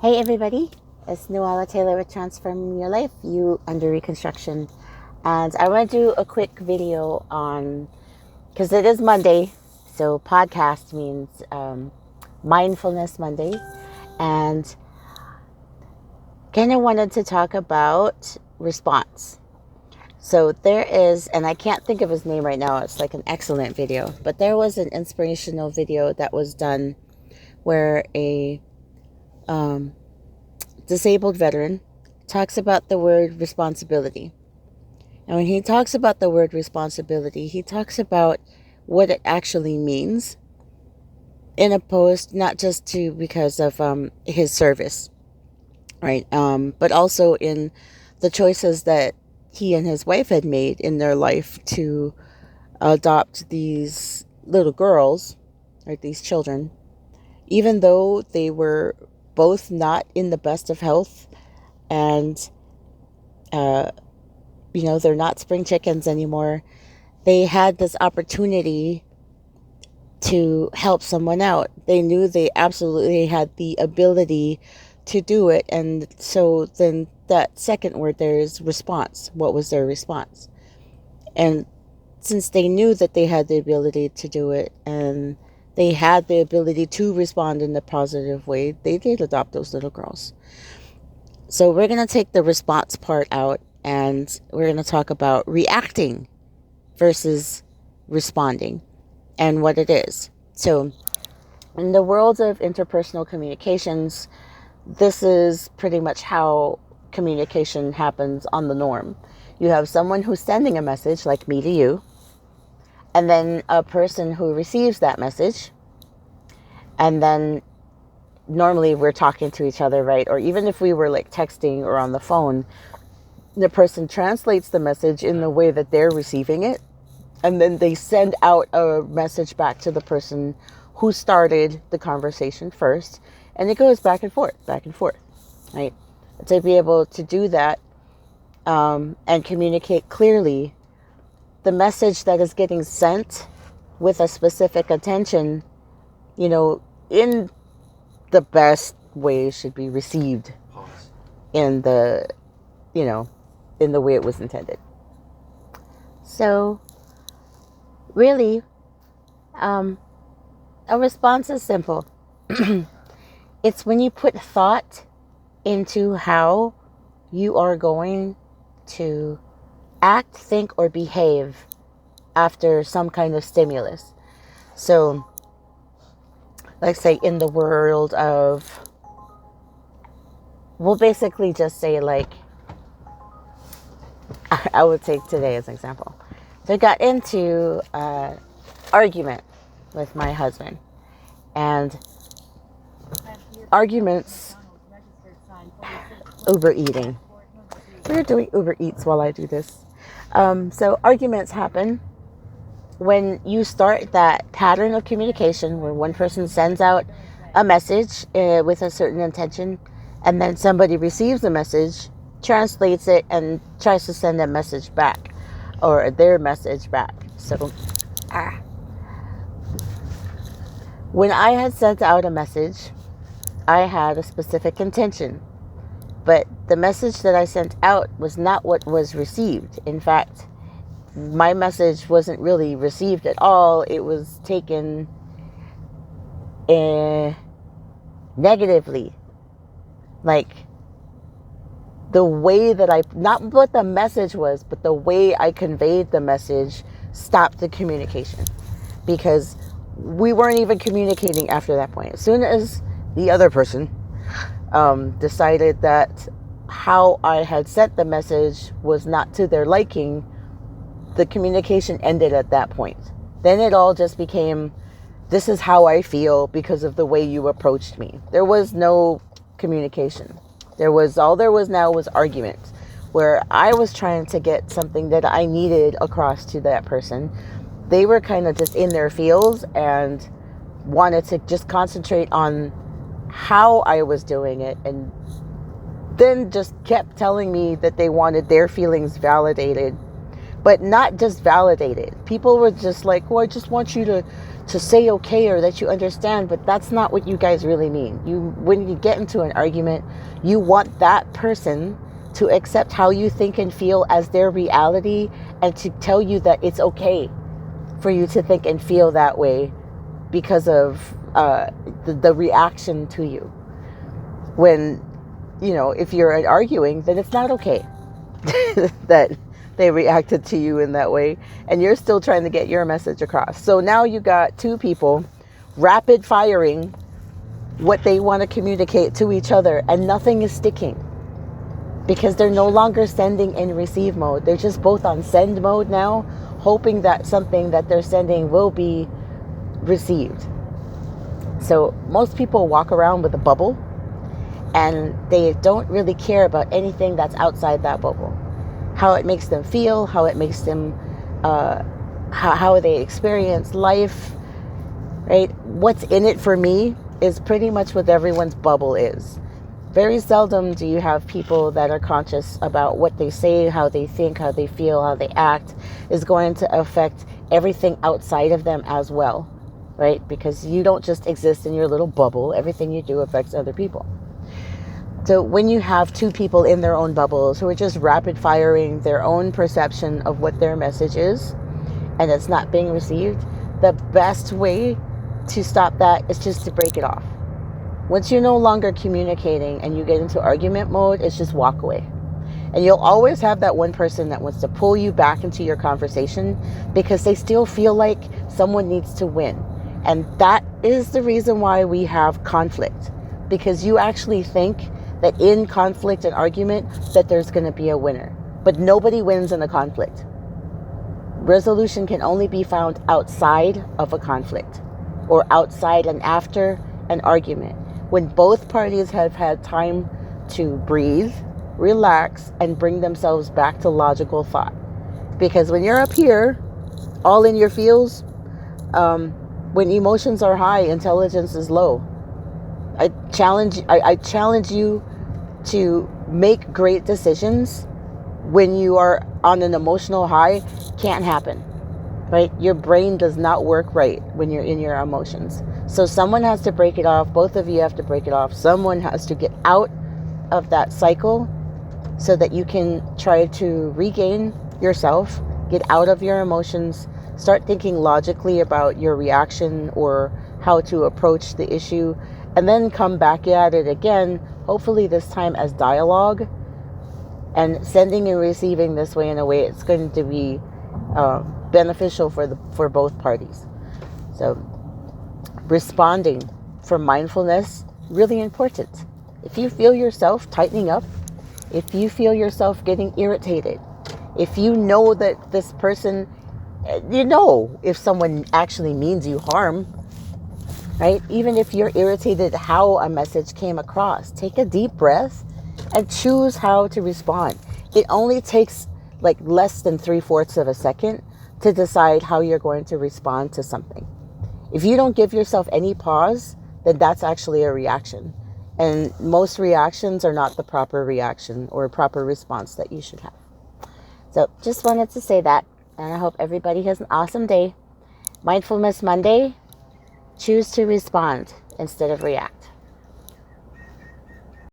Hey everybody, it's Noella Taylor with Transform Your Life, you under Reconstruction. And I want to do a quick video on, because it is Monday, so podcast means Mindfulness Monday. And kind of wanted to talk about response. So there is, and I can't think of his name right now, it's like an excellent video, but there was an inspirational video that was done where a disabled veteran talks about the word responsibility. And when he talks about the word responsibility, he talks about what it actually means, in opposed not just to because of his service, right? But also in the choices that he and his wife had made in their life to adopt these little girls, right? These children, even though they were both not in the best of health, and they're not spring chickens anymore. They had this opportunity to help someone out. They knew they absolutely had the ability to do it. And so then that second word there is response. What was their response? And since they knew that they had the ability to do it and they had the ability to respond in a positive way, they did adopt those little girls. So we're going to take the response part out, and we're going to talk about reacting versus responding and what it is. So in the world of interpersonal communications, this is pretty much how communication happens on the norm. You have someone who's sending a message, like me to you, and then a person who receives that message, and then normally we're talking to each other, right? Or even if we were like texting or on the phone, the person translates the message in the way that they're receiving it. And then they send out a message back to the person who started the conversation first. And it goes back and forth, right? To be able to do that and communicate clearly the message that is getting sent with a specific intention, in the best way should be received in the, in the way it was intended. So really, a response is simple. It's when you put thought into how you are going to act, think, or behave after some kind of stimulus. So let's say in the world of, we'll basically just say, like, I would take today as an example. So I got into an argument with my husband, and arguments, Uber eating. We're doing Uber Eats while I do this. So arguments happen when you start that pattern of communication where one person sends out a message with a certain intention, and then somebody receives the message, translates it, and tries to send a message back, or their message back. So when I had sent out a message, I had a specific intention, but the message that I sent out was not what was received. In fact, my message wasn't really received at all. It was taken negatively. Like, the way that not what the message was, but the way I conveyed the message stopped the communication, because we weren't even communicating after that point. As soon as the other person decided that how I had sent the message was not to their liking, the communication ended at that point. Then it all just became, this is how I feel because of the way you approached me. There was no communication. All there was now was argument, where I was trying to get something that I needed across to that person. They were kind of just in their feels and wanted to just concentrate on how I was doing it, and then just kept telling me that they wanted their feelings validated but not just validated. People were just like, well, I just want you to say okay, or that you understand, but that's not what you guys really mean. When you get into an argument, you want that person to accept how you think and feel as their reality, and to tell you that it's okay for you to think and feel that way because of the reaction to you. When, if you're arguing, then it's not okay that they reacted to you in that way, and you're still trying to get your message across. So now you got two people rapid firing what they want to communicate to each other, and nothing is sticking because they're no longer sending in receive mode. They're just both on send mode now, hoping that something that they're sending will be received. So most people walk around with a bubble, and they don't really care about anything that's outside that bubble. How it makes them feel, how it makes them, how they experience life, right? What's in it for me is pretty much what everyone's bubble is. Very seldom do you have people that are conscious about what they say, how they think, how they feel, how they act is going to affect everything outside of them as well, right? Because you don't just exist in your little bubble. Everything you do affects other people. So when you have two people in their own bubbles who are just rapid firing their own perception of what their message is, and it's not being received, the best way to stop that is just to break it off. Once you're no longer communicating and you get into argument mode, it's just walk away. And you'll always have that one person that wants to pull you back into your conversation because they still feel like someone needs to win. And that is the reason why we have conflict, because you actually think that in conflict and argument that there's going to be a winner. But nobody wins in a conflict. Resolution can only be found outside of a conflict, or outside and after an argument, when both parties have had time to breathe, relax, and bring themselves back to logical thought. Because when you're up here, all in your feels, when emotions are high, intelligence is low. I challenge you to make great decisions when you are on an emotional high. Can't happen, right? Your brain does not work right when you're in your emotions. So someone has to break it off. Both of you have to break it off. Someone has to get out of that cycle so that you can try to regain yourself, get out of your emotions, start thinking logically about your reaction or how to approach the issue, and then come back at it again, hopefully this time as dialogue, and sending and receiving this way in a way it's going to be beneficial for both parties. So responding from mindfulness, really important. If you feel yourself tightening up, if you feel yourself getting irritated, if you know that this person, if someone actually means you harm, right? Even if you're irritated how a message came across, take a deep breath and choose how to respond. It only takes like less than 3/4 of a second to decide how you're going to respond to something. If you don't give yourself any pause, then that's actually a reaction. And most reactions are not the proper reaction or proper response that you should have. So just wanted to say that, and I hope everybody has an awesome day. Mindfulness Monday, choose to respond instead of react.